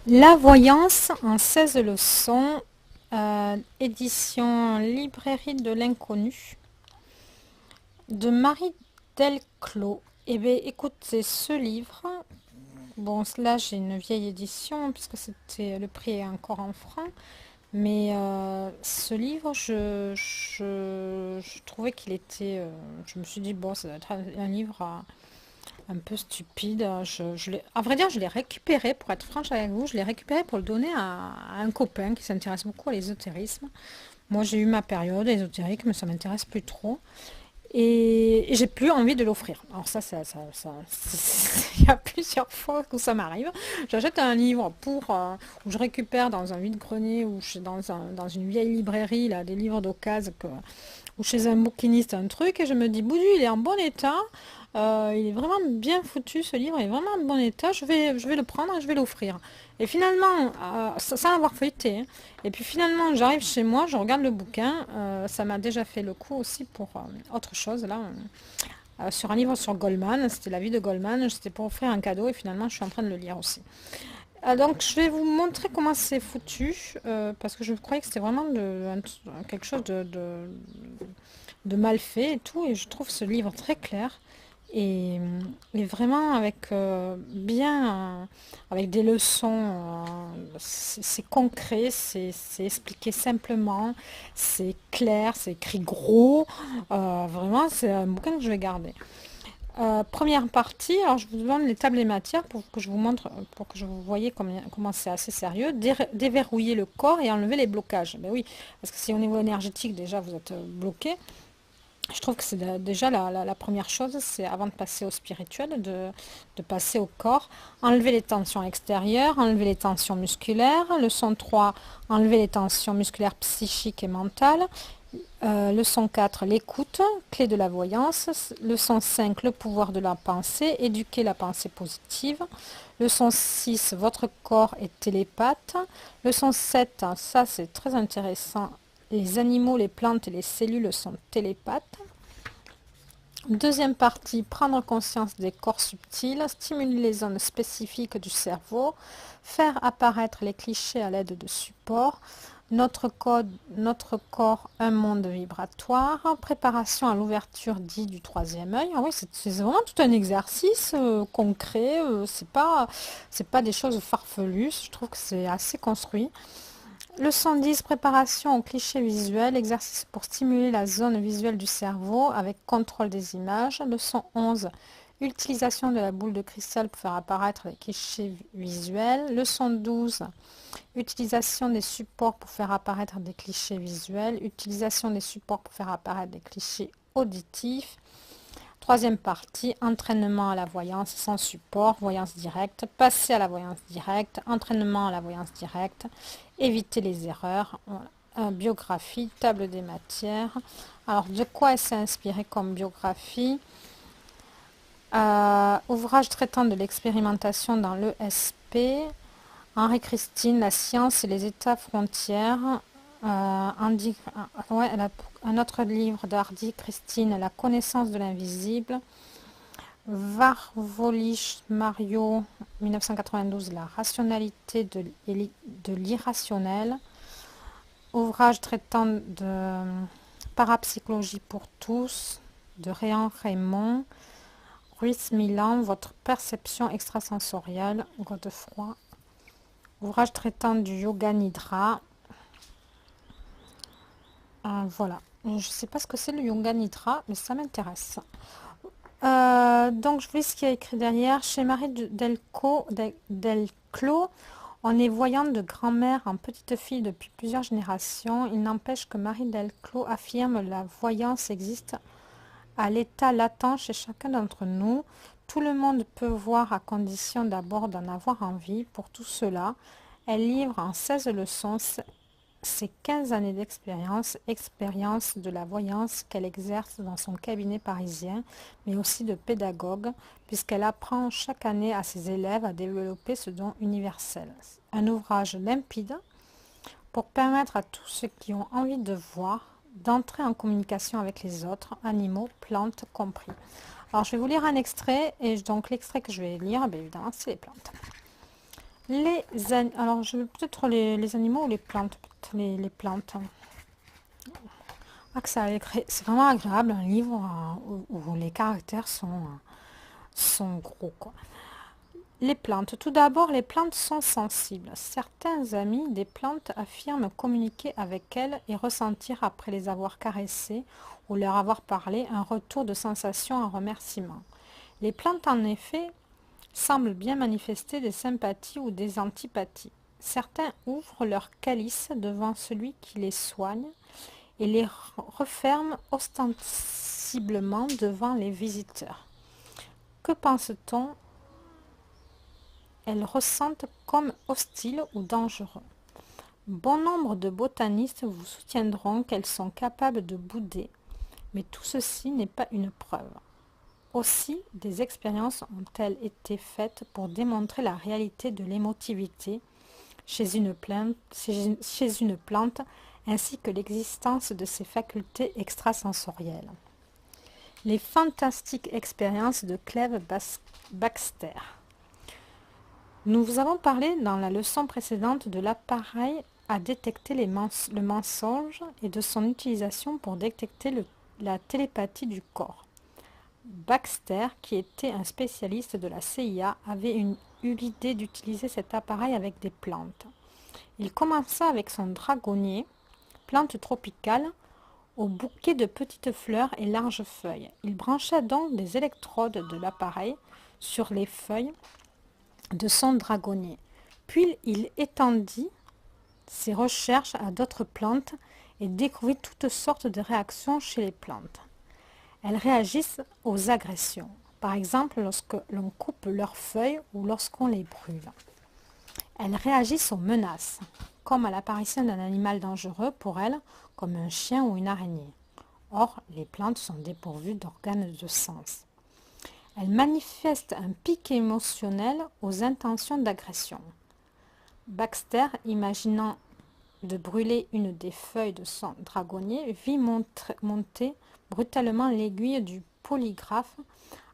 La voyance en 16 leçons, édition Librairie de l'Inconnu, de Marie Delclos. Eh bien, écoutez, ce livre, bon, là j'ai une vieille édition, puisque c'était le prix est encore en francs, mais ce livre, je trouvais qu'il était. Je me suis dit, bon, ça doit être un livre un peu stupide. À vrai dire, je l'ai récupéré, pour être franche avec vous, je l'ai récupéré pour le donner à un copain qui s'intéresse beaucoup à l'ésotérisme. Moi, j'ai eu ma période ésotérique, mais ça m'intéresse plus trop. Et j'ai plus envie de l'offrir. Alors il y a plusieurs fois que ça m'arrive. J'achète un livre où je récupère dans un vide-grenier ou dans une vieille librairie là, des livres d'occasion ou chez un bouquiniste un truc et je me dis, Boudu, il est en bon état. Il est vraiment bien foutu, ce livre il est vraiment en bon état, je vais le prendre et je vais l'offrir. Et finalement, sans avoir feuilleté, hein, et puis finalement j'arrive chez moi, je regarde le bouquin, ça m'a déjà fait le coup aussi pour autre chose, là, sur un livre sur Goldman, c'était la vie de Goldman, c'était pour offrir un cadeau et finalement je suis en train de le lire aussi. Donc je vais vous montrer comment c'est foutu, parce que je croyais que c'était vraiment quelque chose de mal fait et tout, et je trouve ce livre très clair. Et, et vraiment avec des leçons, c'est concret, c'est expliqué simplement, c'est clair, c'est écrit gros. Vraiment, c'est un bouquin que je vais garder. Première partie, alors je vous donne les tables et matières pour que je vous montre, pour que vous voyez comment c'est assez sérieux. Déverrouiller le corps et enlever les blocages. Ben oui, parce que si au niveau énergétique, déjà, vous êtes bloqué, je trouve que c'est déjà la première chose, c'est avant de passer au spirituel, de passer au corps, enlever les tensions extérieures, enlever les tensions musculaires. Leçon 3, enlever les tensions musculaires psychiques et mentales. Leçon 4, l'écoute, clé de la voyance. Leçon 5, le pouvoir de la pensée, éduquer la pensée positive. Leçon 6, votre corps est télépathe. Leçon 7, ça c'est très intéressant, les animaux, les plantes et les cellules sont télépathes. Deuxième partie, prendre conscience des corps subtils, stimuler les zones spécifiques du cerveau, faire apparaître les clichés à l'aide de supports, notre corps, un monde vibratoire, préparation à l'ouverture dit du troisième œil. Ah oui, c'est vraiment tout un exercice concret, c'est pas des choses farfelues, je trouve que c'est assez construit. Leçon 10, préparation au cliché visuel, exercice pour stimuler la zone visuelle du cerveau avec contrôle des images. Leçon 11, utilisation de la boule de cristal pour faire apparaître les clichés visuels. Leçon 12, utilisation des supports pour faire apparaître des clichés visuels. Utilisation des supports pour faire apparaître des clichés auditifs. Troisième partie, entraînement à la voyance sans support, voyance directe, passer à la voyance directe, entraînement à la voyance directe, éviter les erreurs, biographie, table des matières. Alors, de quoi elle s'est inspirée comme biographie? Ouvrage traitant de l'expérimentation dans l'ESP, Henri Christine, la science et les états frontières. Ouais, elle a un autre livre d'Hardy Christine, La connaissance de l'invisible. Varvolich Mario, 1992, La rationalité de l'irrationnel. Ouvrage traitant de parapsychologie pour tous, de Réan Raymond. Ruiz Milan, Votre perception extrasensorielle, Godefroy. Ouvrage traitant du yoga nidra. Voilà. Je ne sais pas ce que c'est le yoga nidra, mais ça m'intéresse. Donc, je vois ce qu'il y a écrit derrière. Chez Marie Delclos, on est voyante de grand-mère en petite fille depuis plusieurs générations. Il n'empêche que Marie Delclos affirme la voyance existe à l'état latent chez chacun d'entre nous. Tout le monde peut voir à condition d'abord d'en avoir envie. Pour tout cela, elle livre en 16 leçons ses 15 années d'expérience, expérience de la voyance qu'elle exerce dans son cabinet parisien, mais aussi de pédagogue, puisqu'elle apprend chaque année à ses élèves à développer ce don universel. Un ouvrage limpide pour permettre à tous ceux qui ont envie de voir, d'entrer en communication avec les autres, animaux, plantes compris. Alors je vais vous lire un extrait, et donc l'extrait que je vais lire, bien évidemment, c'est les plantes. Alors, je vais peut-être les animaux ou les plantes. Peut-être les plantes. Ah, c'est vraiment agréable, un livre où les caractères sont gros, quoi. Les plantes. Tout d'abord, les plantes sont sensibles. Certains amis des plantes affirment communiquer avec elles et ressentir, après les avoir caressées ou leur avoir parlé, un retour de sensation, un remerciement. Les plantes, en effet, semblent bien manifester des sympathies ou des antipathies. Certains ouvrent leur calice devant celui qui les soigne et les referment ostensiblement devant les visiteurs. Que pense-t-on? Elles ressentent comme hostiles ou dangereux. Bon nombre de botanistes vous soutiendront qu'elles sont capables de bouder, mais tout ceci n'est pas une preuve. Aussi, des expériences ont-elles été faites pour démontrer la réalité de l'émotivité chez une plante ainsi que l'existence de ses facultés extrasensorielles. Les fantastiques expériences de Clive Baxter. Nous vous avons parlé dans la leçon précédente de l'appareil à détecter le mensonge et de son utilisation pour détecter la télépathie du corps. Baxter, qui était un spécialiste de la CIA, avait eu l'idée d'utiliser cet appareil avec des plantes. Il commença avec son dragonnier, plante tropicale, au bouquet de petites fleurs et larges feuilles. Il brancha donc des électrodes de l'appareil sur les feuilles de son dragonnier. Puis il étendit ses recherches à d'autres plantes et découvrit toutes sortes de réactions chez les plantes. Elles réagissent aux agressions, par exemple lorsque l'on coupe leurs feuilles ou lorsqu'on les brûle. Elles réagissent aux menaces, comme à l'apparition d'un animal dangereux pour elles, comme un chien ou une araignée. Or, les plantes sont dépourvues d'organes de sens. Elles manifestent un pic émotionnel aux intentions d'agression. Baxter, imaginant de brûler une des feuilles de son dragonnier, vit monter brutalement l'aiguille du polygraphe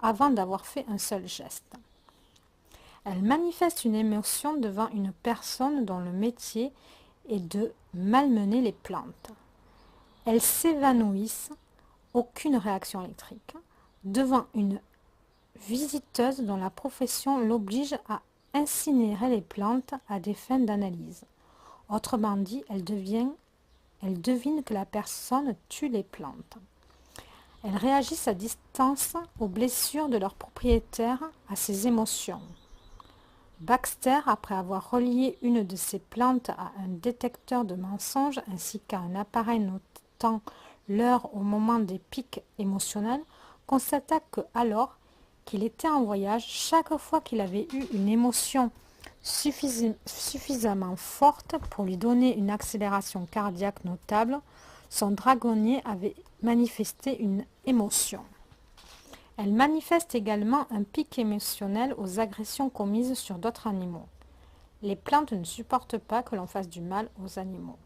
avant d'avoir fait un seul geste. Elle manifeste une émotion devant une personne dont le métier est de malmener les plantes. Elles s'évanouissent, aucune réaction électrique, devant une visiteuse dont la profession l'oblige à incinérer les plantes à des fins d'analyse. Autrement dit, elle devine que la personne tue les plantes. Elles réagissent à distance aux blessures de leur propriétaire, à ses émotions. Baxter, après avoir relié une de ses plantes à un détecteur de mensonges ainsi qu'à un appareil notant l'heure au moment des pics émotionnels, constata que, alors qu'il était en voyage, chaque fois qu'il avait eu une émotion suffisamment forte pour lui donner une accélération cardiaque notable, son dragonnier avait manifesté une émotion. Elle manifeste également un pic émotionnel aux agressions commises sur d'autres animaux. Les plantes ne supportent pas que l'on fasse du mal aux animaux.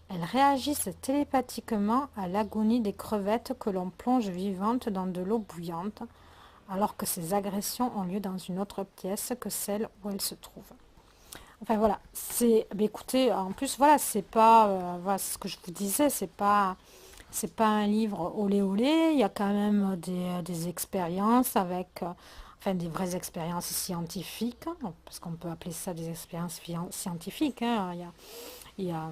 Elles réagissent télépathiquement à l'agonie des crevettes que l'on plonge vivantes dans de l'eau bouillante, alors que ces agressions ont lieu dans une autre pièce que celle où elles se trouvent. Enfin voilà, écoutez, en plus voilà, c'est pas, voilà ce que je vous disais, c'est pas un livre olé olé, il y a quand même des expériences avec, enfin des vraies expériences scientifiques, hein, parce qu'on peut appeler ça des expériences scientifiques, hein, il y a,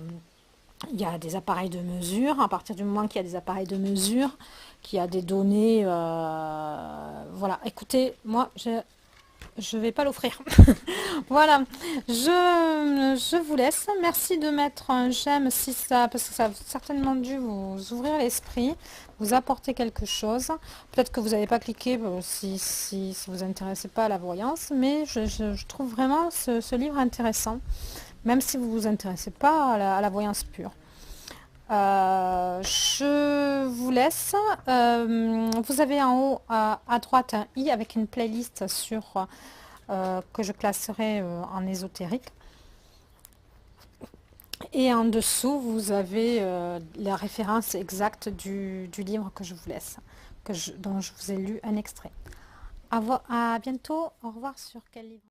il y a des appareils de mesure. À partir du moment qu'il y a des appareils de mesure, qu'il y a des données, voilà. Écoutez, moi, je vais pas l'offrir. Voilà, je vous laisse. Merci de mettre un j'aime si ça, parce que ça a certainement dû vous ouvrir l'esprit, vous apporter quelque chose. Peut-être que vous n'avez pas cliqué si vous vous intéressez pas à la voyance, mais je trouve vraiment ce livre intéressant, même si vous vous intéressez pas à la voyance pure. Je vous laisse. Vous avez en haut à droite un i avec une playlist que je classerai en ésotérique. Et en dessous, vous avez la référence exacte du livre que je vous laisse, dont je vous ai lu un extrait. À bientôt. Au revoir sur quel livre?